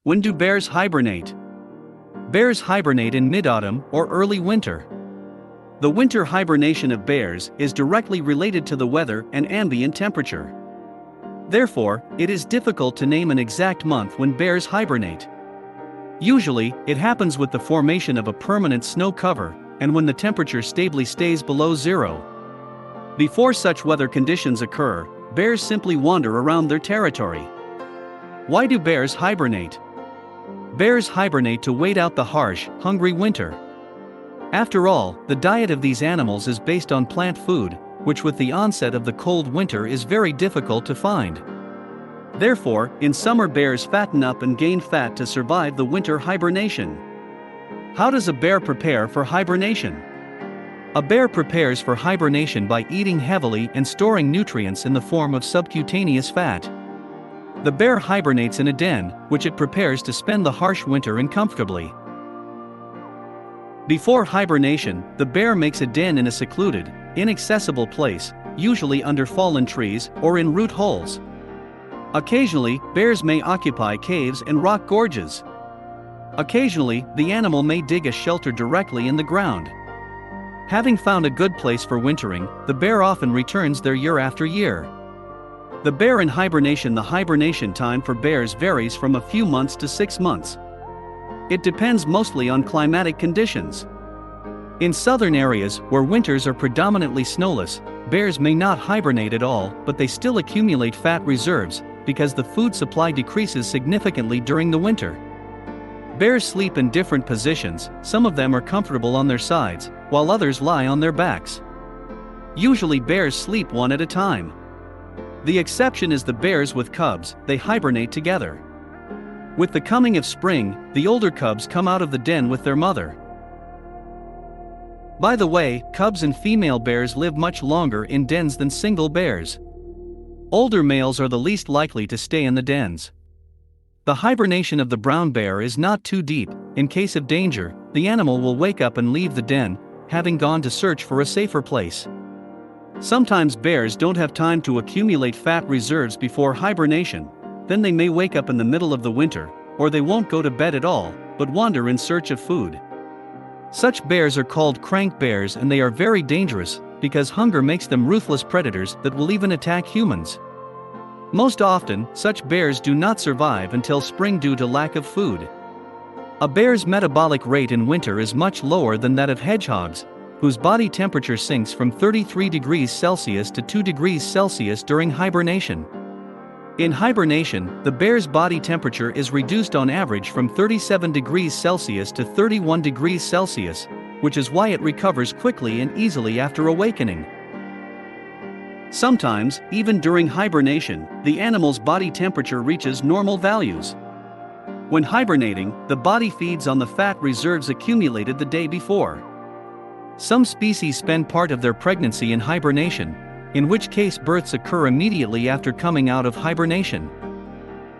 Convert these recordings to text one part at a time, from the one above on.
When do bears hibernate? Bears hibernate in mid-autumn or early winter. The winter hibernation of bears is directly related to the weather and ambient temperature. Therefore, it is difficult to name an exact month when bears hibernate. Usually, it happens with the formation of a permanent snow cover, and when the temperature stably stays below zero. Before such weather conditions occur, bears simply wander around their territory. Why do bears hibernate? Bears hibernate to wait out the harsh, hungry winter. After all, the diet of these animals is based on plant food, which with the onset of the cold winter is very difficult to find. Therefore, in summer bears fatten up and gain fat to survive the winter hibernation. How does a bear prepare for hibernation? A bear prepares for hibernation by eating heavily and storing nutrients in the form of subcutaneous fat. The bear hibernates in a den, which it prepares to spend the harsh winter in comfortably. Before hibernation, the bear makes a den in a secluded, inaccessible place, usually under fallen trees or in root holes. Occasionally, bears may occupy caves and rock gorges. Occasionally, the animal may dig a shelter directly in the ground. Having found a good place for wintering, the bear often returns there year after year. The bear in hibernation. The hibernation time for bears varies from a few months to 6 months. It depends mostly on climatic conditions. In southern areas, where winters are predominantly snowless, bears may not hibernate at all, but they still accumulate fat reserves, because the food supply decreases significantly during the winter. Bears sleep in different positions. Some of them are comfortable on their sides, while others lie on their backs. Usually bears sleep one at a time. The exception is the bears with cubs. They hibernate together. With the coming of spring, the older cubs come out of the den with their mother. By the way, cubs and female bears live much longer in dens than single bears. Older males are the least likely to stay in the dens. The hibernation of the brown bear is not too deep. In case of danger, the animal will wake up and leave the den, having gone to search for a safer place. Sometimes bears don't have time to accumulate fat reserves before hibernation. Then they may wake up in the middle of the winter, or they won't go to bed at all, but wander in search of food. Such bears are called crank bears, and they are very dangerous, because hunger makes them ruthless predators that will even attack humans. Most often, such bears do not survive until spring due to lack of food. A bear's metabolic rate in winter is much lower than that of hedgehogs, whose body temperature sinks from 33 degrees Celsius to 2 degrees Celsius during hibernation. In hibernation, the bear's body temperature is reduced on average from 37 degrees Celsius to 31 degrees Celsius, which is why it recovers quickly and easily after awakening. Sometimes, even during hibernation, the animal's body temperature reaches normal values. When hibernating, the body feeds on the fat reserves accumulated the day before. Some species spend part of their pregnancy in hibernation, in which case births occur immediately after coming out of hibernation.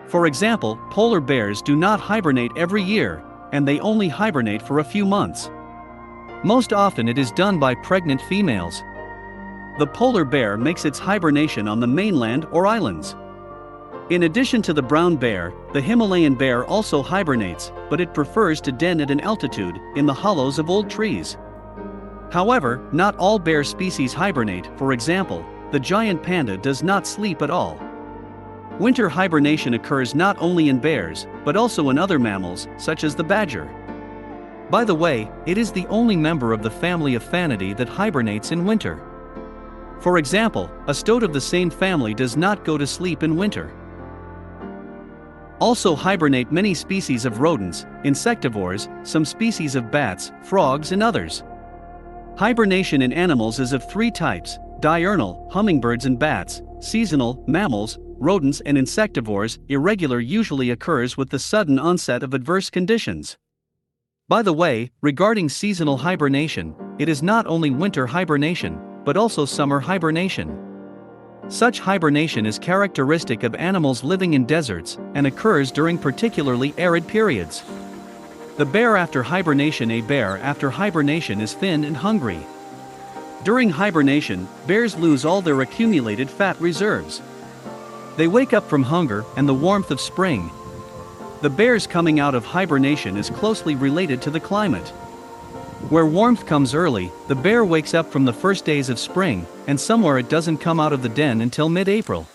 For example, polar bears do not hibernate every year, and they only hibernate for a few months. Most often it is done by pregnant females. The polar bear makes its hibernation on the mainland or islands. In addition to the brown bear, the Himalayan bear also hibernates, but it prefers to den at an altitude, in the hollows of old trees. However, not all bear species hibernate. For example, the giant panda does not sleep at all. Winter hibernation occurs not only in bears, but also in other mammals, such as the badger. By the way, it is the only member of the family of Fanidae that hibernates in winter. For example, a stoat of the same family does not go to sleep in winter. Also hibernate many species of rodents, insectivores, some species of bats, frogs and others. Hibernation in animals is of 3 types: diurnal, hummingbirds and bats; seasonal, mammals, rodents and insectivores. Irregular usually occurs with the sudden onset of adverse conditions. By the way, regarding seasonal hibernation, it is not only winter hibernation, but also summer hibernation. Such hibernation is characteristic of animals living in deserts, and occurs during particularly arid periods. The bear after hibernation. A bear after hibernation is thin and hungry. During hibernation, bears lose all their accumulated fat reserves. They wake up from hunger and the warmth of spring. The bear's coming out of hibernation is closely related to the climate. Where warmth comes early, the bear wakes up from the first days of spring, and somewhere it doesn't come out of the den until mid-April.